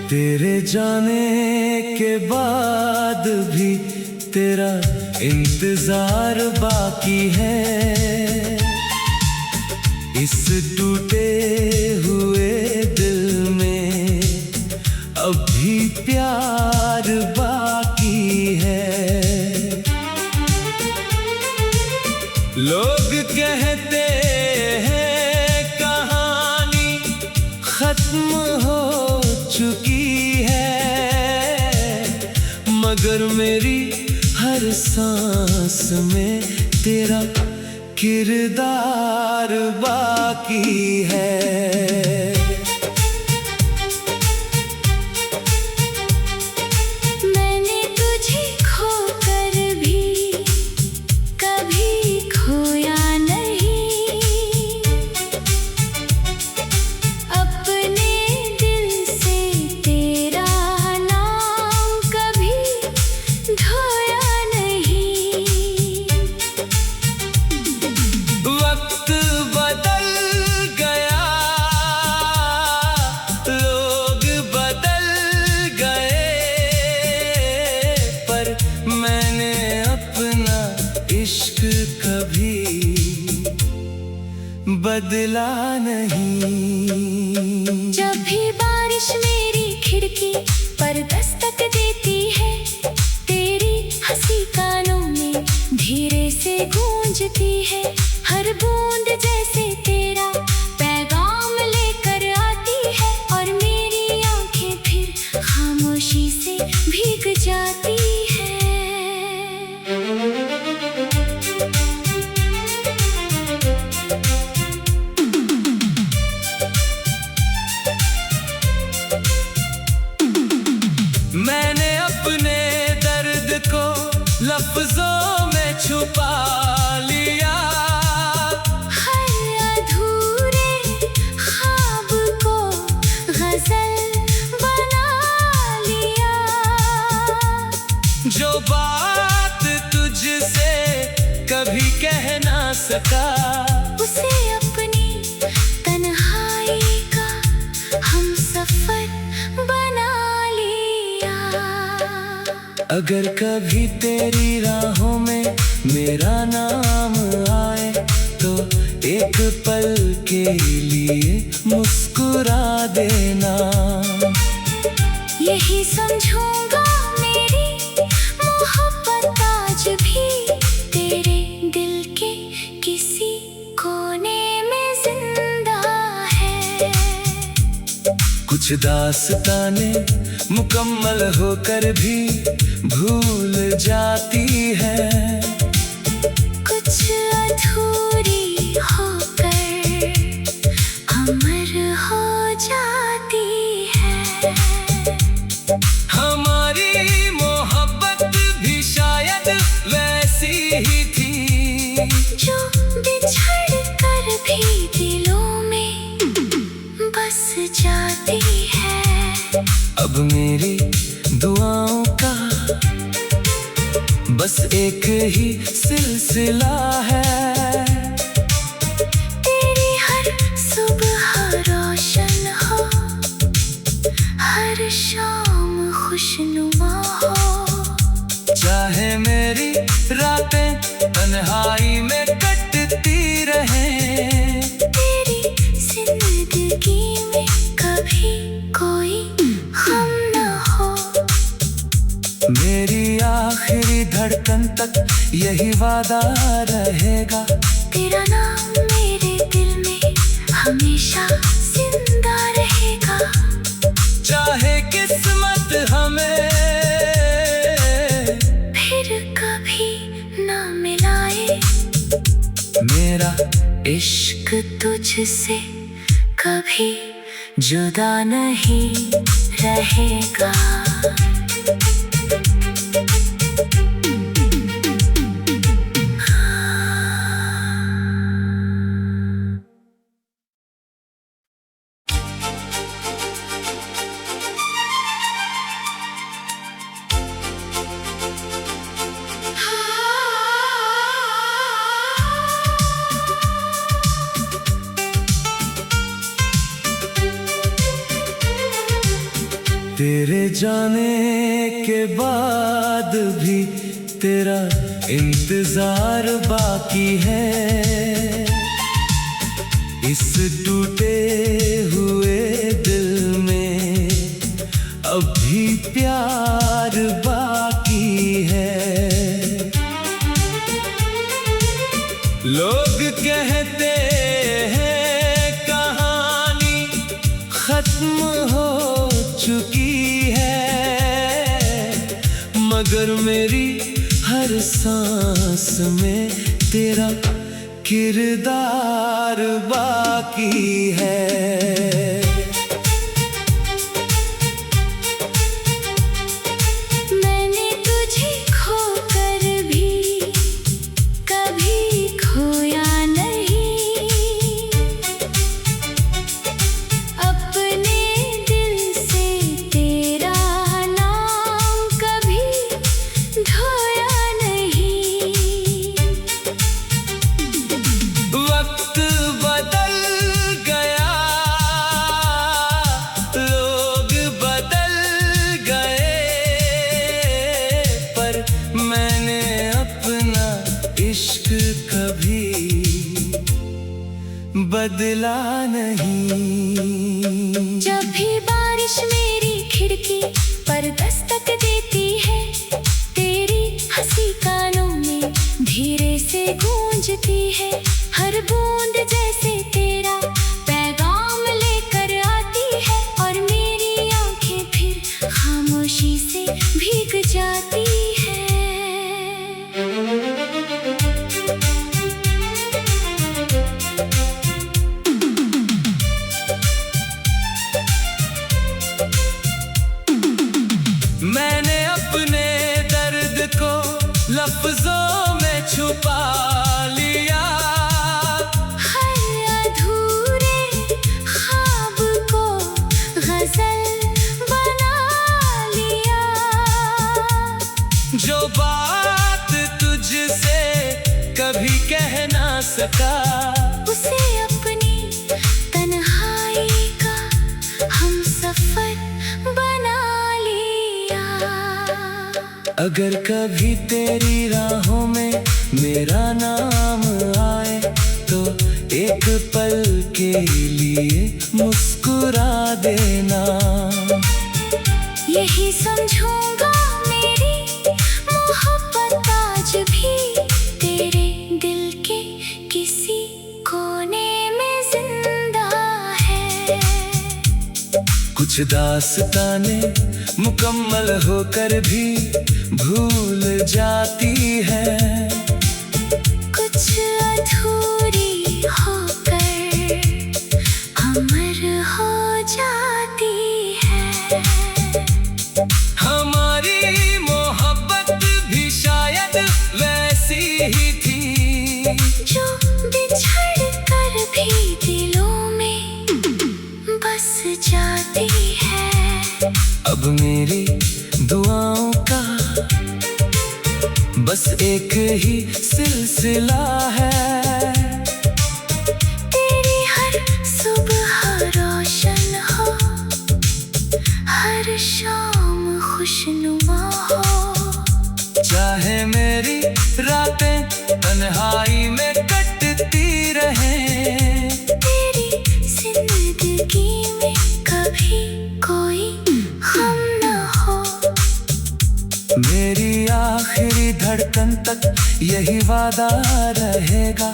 तेरे जाने के बाद भी तेरा इंतजार बाकी है। इस टूटे हुए दिल में अब भी प्यार बाकी है। लोग कहते हैं कहानी खत्म हो चुकी है, मगर मेरी हर सांस में तेरा किरदार बाकी है। मैंने तुझे खोकर भी कभी खोया नहीं, अपने दिल से तेरा नाम कभी धोया नहीं। वक्त बदल गया, लोग बदल गए, पर मैंने अपना इश्क कभी बदला नहीं। जब भी बारिश मेरी खिड़की पर दस्तक देती है, तेरी हंसी कानों में धीरे से गूंजती है। हर बूंद जैसे तेरा पैगाम लेकर आती है, और मेरी आंखें फिर खामोशी से भीग जाती है। मैंने अपने दर्द को लफ्जों में छुपा लिया, हर अधूरे ख्वाब को गजल बना लिया। जो बात तुझसे कभी कह ना सका, उसे अपनी तन्हाई का हमसफर बना लिया। अगर कभी तेरी राहों में मेरा नाम आए, तो एक पल के लिए मुस्कुरा देना। यही समझूंगा मेरी मोहब्बत आज भी तेरे दिल के किसी कोने में जिंदा है। कुछ दास्तानें मुकम्मल होकर भी भूल जाती है, कुछ अधूरी होकर अमर हो जाती है। हमारी मोहब्बत भी शायद वैसी ही थी, जो बिछड़ कर भी दिलों में बस जाती है। अब मेरी दुआओं का बस एक ही सिलसिला है। तेरी हर सुबह रोशन हो, हर शाम खुशनुमा हो। चाहे मेरी रातें तन्हाई में कटती रहें, तेरी जिंदगी में कभी कोई गम न हो। मेरी आखिरी धड़कन तक यही वादा रहेगा, तेरा नाम मेरे दिल में हमेशा जिंदा रहेगा। चाहे किस्मत हमें फिर कभी न मिलाए, मेरा इश्क तुझसे कभी जुदा नहीं रहेगा। तेरे जाने के बाद भी तेरा इंतजार बाकी है। इस टूटे हुए दिल में अब भी प्यार बाकी है। लोग कहते हैं कहानी खत्म हो चुकी है, मगर मेरी हर सांस में तेरा किरदार बाकी है। मैंने तुझे खोकर भी कभी खोया नहीं, अपने दिल से तेरा नाम कभी धोया नहीं। वक्त बदल गया, लोग बदल गए, पर मैंने अपना इश्क कभी बदला नहीं। जब भी बारिश मेरी खिड़की पर दस्तक देती है, तेरी हंसी कानों में धीरे से गूंजती है। हर बूंद जैसे तेरा पैगाम लेकर आती है, और मेरी आंखें फिर खामोशी से भीग जाती है। मैंने अपने दर्द को लफ्जों में छुपा लिया, हर अधूरे ख्वाब को गजल बना लिया। जो बात तुझसे कभी कह ना सका, उसे अपनी तन्हाई का हमसफर बना लिया। अगर कभी तेरी राहों में मेरा नाम आए, तो एक पल के लिए मुस्कुरा देना। यही समझूंगा मेरी मोहब्बत आज भी तेरे दिल के किसी कोने में जिंदा है। कुछ दास्तानें मुकम्मल होकर भी भूल जाती है, कुछ अधूरी होकर अमर हो जाती है। हमारी मोहब्बत भी शायद वैसी ही थी, जो बिछड़ कर भी दिलों में बस जाती है। अब मेरी दुआओं का बस एक ही सिलसिला है, तेरी हर सुबह रोशन हो, हर शाम खुशनुमा हो। चाहे मेरी रातें तन्हाई में कटती रहें, तेरी जिंदगी में कभी कोई गम न हो। मेरी आखिरी धड़कन तक यही वादा रहेगा,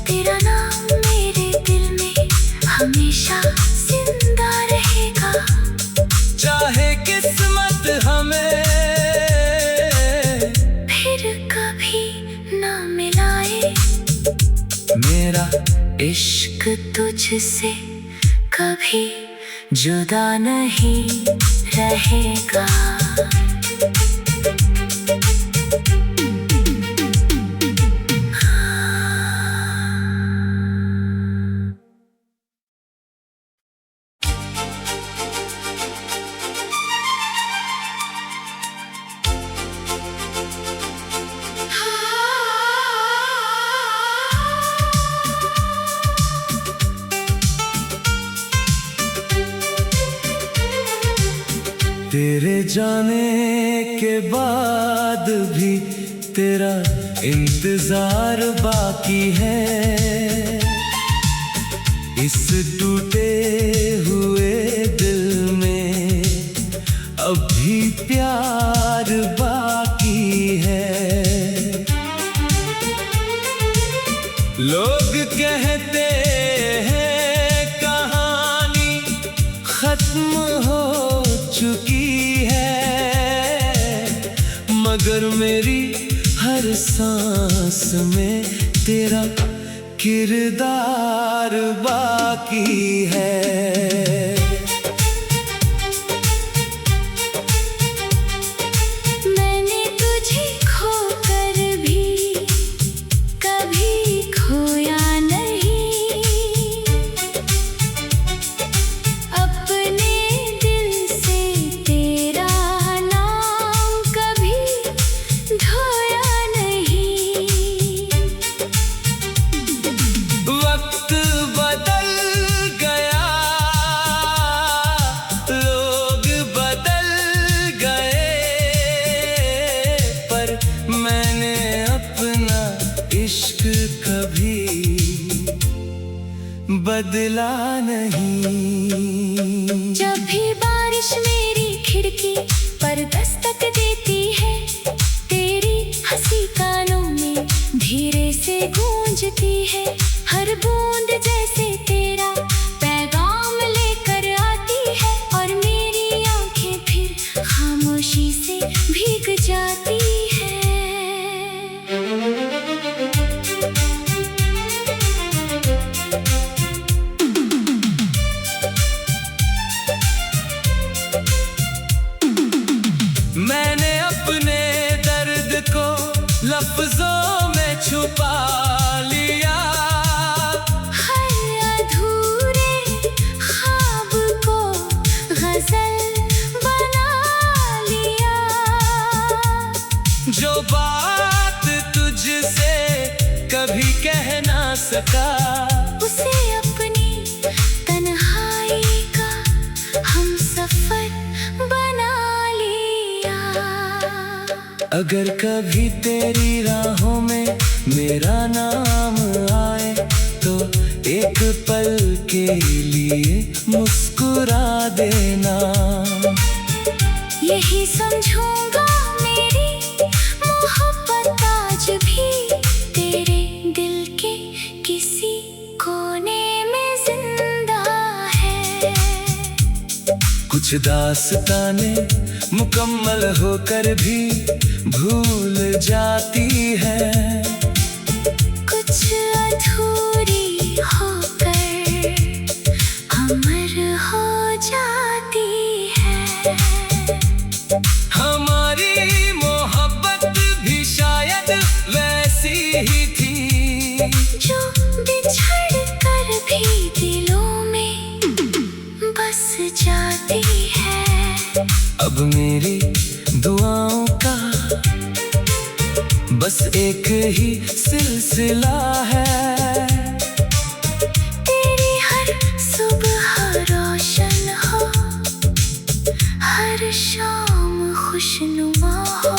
तेरा नाम मेरे दिल में हमेशा जिंदा रहेगा। चाहे किस्मत हमें फिर कभी न मिलाए, मेरा इश्क तुझसे कभी जुदा नहीं रहेगा। तेरे जाने के बाद भी तेरा इंतजार बाकी है। इस टूटे हुए दिल में अब भी प्यार बाकी है। लोग कहते हैं कहानी खत्म हो चुकी है, मगर मेरी हर सांस में तेरा किरदार बाकी है। मैंने तुझे खोकर भी कभी खोया नहीं, अपने दिल से तेरा नाम कभी धोया नहीं। वक्त बदल गया, लोग बदल गए, पर मैंने अपना इश्क कभी बदला नहीं। जब भी बारिश मेरी खिड़की पर दस्तक देती है, तेरी हंसी कानों में धीरे से गूंजती है। हर बूंद जैसे तेरा पैगाम लेकर आती है, और मेरी आंखें फिर खामोशी से भीग जाती है। मैंने अपने दर्द को लफ्जों में छुपा लिया, हर अधूरे ख्वाब को गजल बना लिया। जो बात तुझसे कभी कह ना सका, उसे अपनी तन्हाई का हमसफर बना लिया। अगर कभी तेरी राहों में मेरा नाम आए, तो एक पल के लिए मुस्कुरा देना। यही समझूंगा मेरी मोहब्बत आज भी तेरे दिल के किसी कोने में जिंदा है। कुछ दास्तानें मुकम्मल होकर भी भूल जाती है, कुछ अधूरी होकर अमर हो जाती है। हमारी मोहब्बत भी शायद वैसी ही थी, जो बिछड़ कर भी दिलों में बस जाती है। अब मेरी दुआओं का बस एक ही सिलसिला है, तेरी हर सुबह रोशन हो, हर शाम खुशनुमा हो।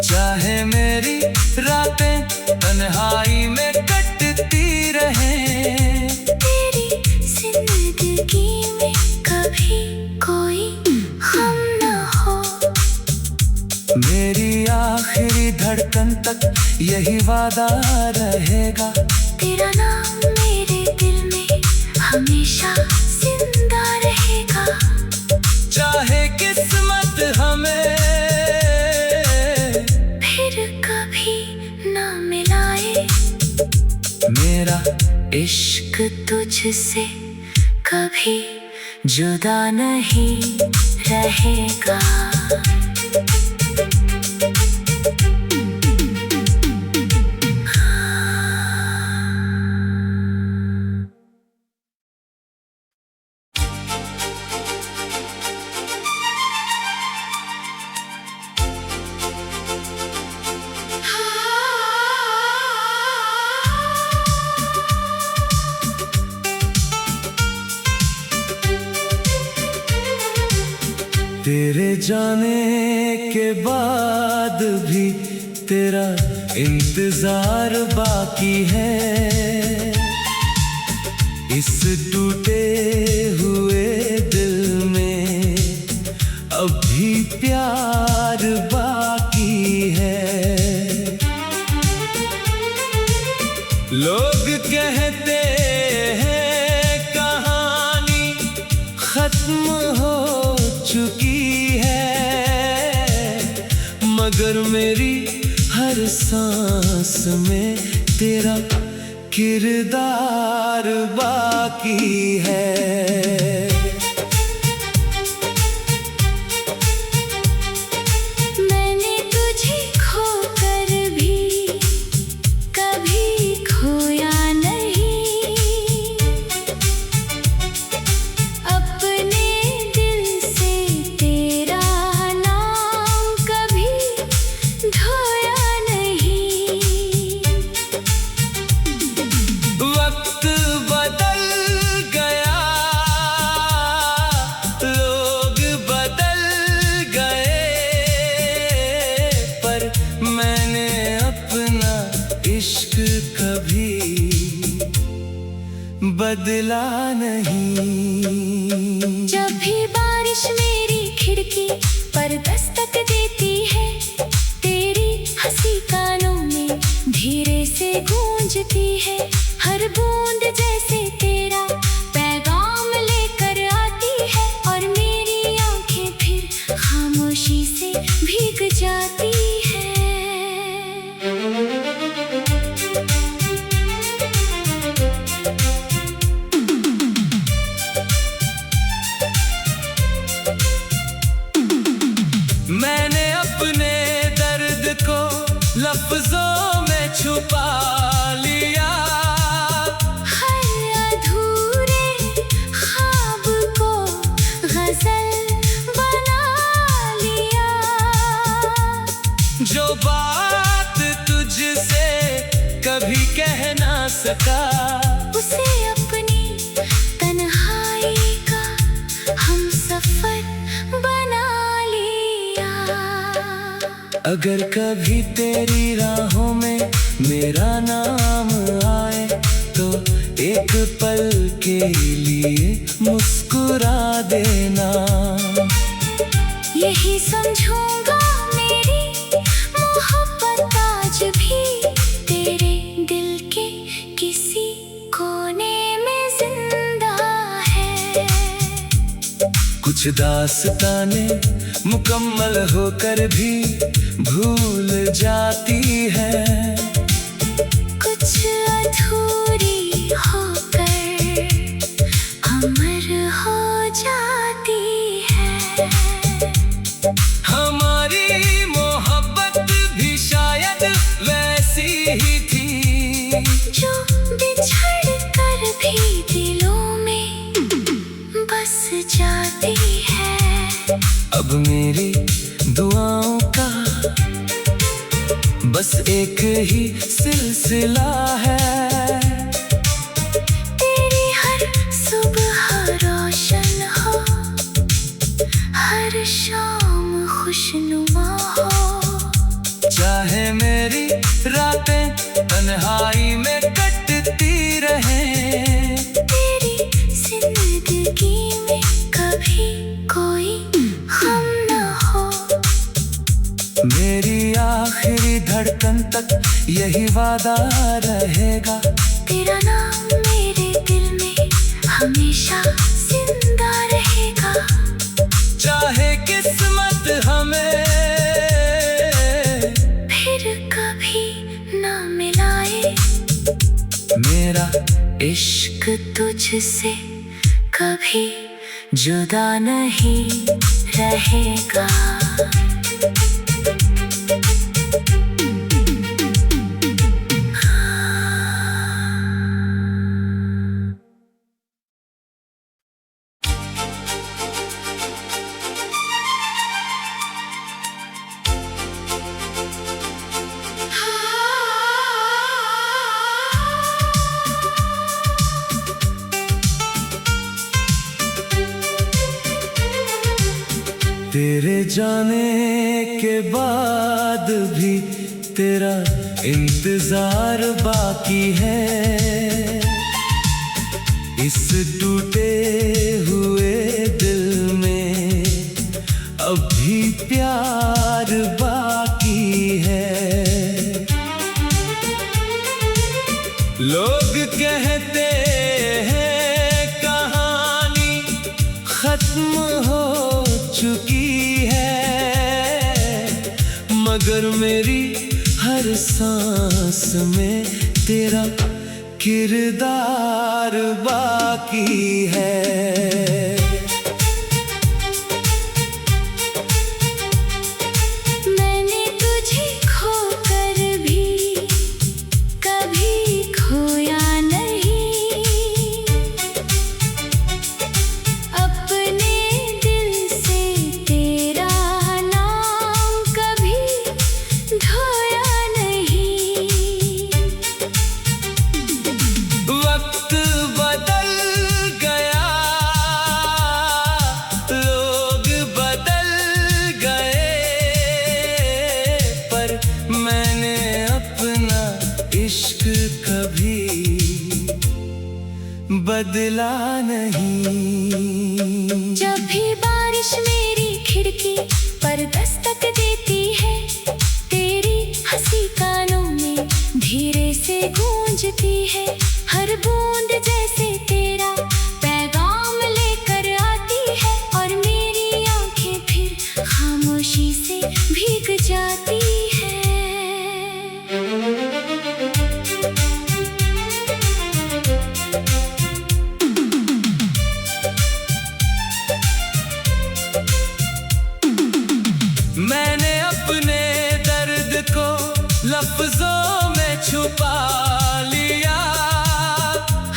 चाहे मेरी रातें तन्हाई में कटती रहें, तेरी जिंदगी में कभी कोई गम न हो। मेरी आखिरी धड़कन तक यही वादा रहेगा, तेरा नाम मेरे दिल में हमेशा जिंदा रहेगा। चाहे किस्मत हमें फिर कभी न मिलाए, मेरा इश्क तुझसे कभी जुदा नहीं रहेगा। तेरे जाने के बाद भी तेरा इंतजार बाकी है। इस टूटे हुए दिल में अब भी प्यार बाकी है। लोग कहते हैं कहानी खत्म हो चुकी है, मगर मेरी हर सांस में तेरा किरदार बाकी है। मैंने तुझे खोकर भी कभी खोया नहीं, अपने दिल से तेरा नाम कभी धोया नहीं। वक्त बदल गया, लोग बदल गए, पर मैंने अपना इश्क कभी बदला नहीं। जब भी बारिश मेरी खिड़की पर दस्तक देती है, तेरी हंसी कानों में धीरे से गूंजती है। हर बूंद जैसे तेरा पैगाम लेकर आती है, और मेरी आंखें फिर खामोशी से भीग जाती है। मैंने अपने दर्द को लफ्जों में छुपा लिया, हर अधूरे ख्वाब को गजल बना लिया। जो बात तुझसे कभी कह ना सका, उसे अपनी तन्हाई का हम सफर बना लिया। अगर कभी तेरी राहों में मेरा नाम आए, तो एक पल के लिए मुस्कुरा देना। यही समझूंगा मेरी मोहब्बत आज भी तेरे दिल के किसी कोने में जिंदा है। कुछ दास्तानें मुकम्मल होकर भी भूल जाती है, कुछ अधूरी होकर अमर हो जाती है। हमारी मोहब्बत भी शायद वैसी ही थी, जो बिछड़ कर भी दिलों में बस जाती है। अब मेरी दुआओं का बस एक ही सिलसिला है, तेरी हर सुबह रोशन हो, हर शाम खुशनुमा हो। चाहे मेरी रातें तन्हाई में कटती रहें, तेरी जिंदगी में कभी कोई गम न हो। मेरी आखिरी धड़कन तक यही वादा रहेगा, तेरा नाम मेरे दिल में हमेशा जिंदा रहेगा। चाहे किस्मत हमें फिर कभी न मिलाए, मेरा इश्क तुझसे कभी जुदा नहीं रहेगा। तेरे जाने के बाद भी तेरा इंतजार बाकी है। इस टूटे हुए दिल में अब भी प्यार बाकी है। लोग कहते हैं कहानी खत्म हो चुकी है, मगर मेरी हर सांस में तेरा किरदार बाकी है। मैंने तुझे खोकर भी कभी खोया नहीं, अपने दिल से तेरा नाम कभी धोया नहीं। वक्त बदल गया, लोग बदल गए, पर मैंने अपना इश्क कभी बदला नहीं। जब भी बारिश मेरी खिड़की पर दस्तक देती है, तेरी हंसी कानों में धीरे से गूंजती है। हर बूंद जैसे तेरा पैगाम लेकर आती है, और मेरी आंखें फिर खामोशी से भीग जाती है। मैंने अपने दर्द को लफ्जों में छुपा लिया,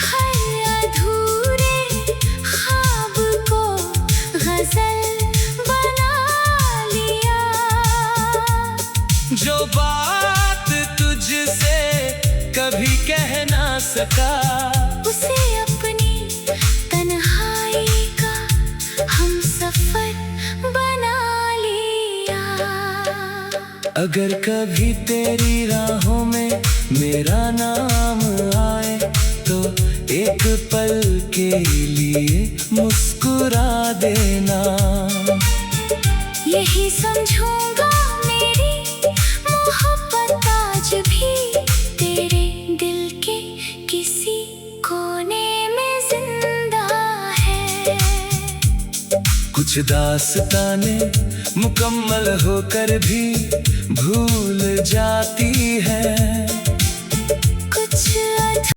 हर अधूरे ख्वाब को गजल बना लिया। जो बात तुझसे कभी कह ना सका, उसे अपनी तन्हाई का हमसफर बना लिया। अगर कभी तेरी राहों में मेरा नाम आए, तो एक पल के लिए मुस्कुरा देना। यही समझूंगा मेरी मोहब्बत आज भी तेरे दिल के किसी कोने में जिंदा है। कुछ दास्तानें मुकम्मल होकर भी भूल जाती है,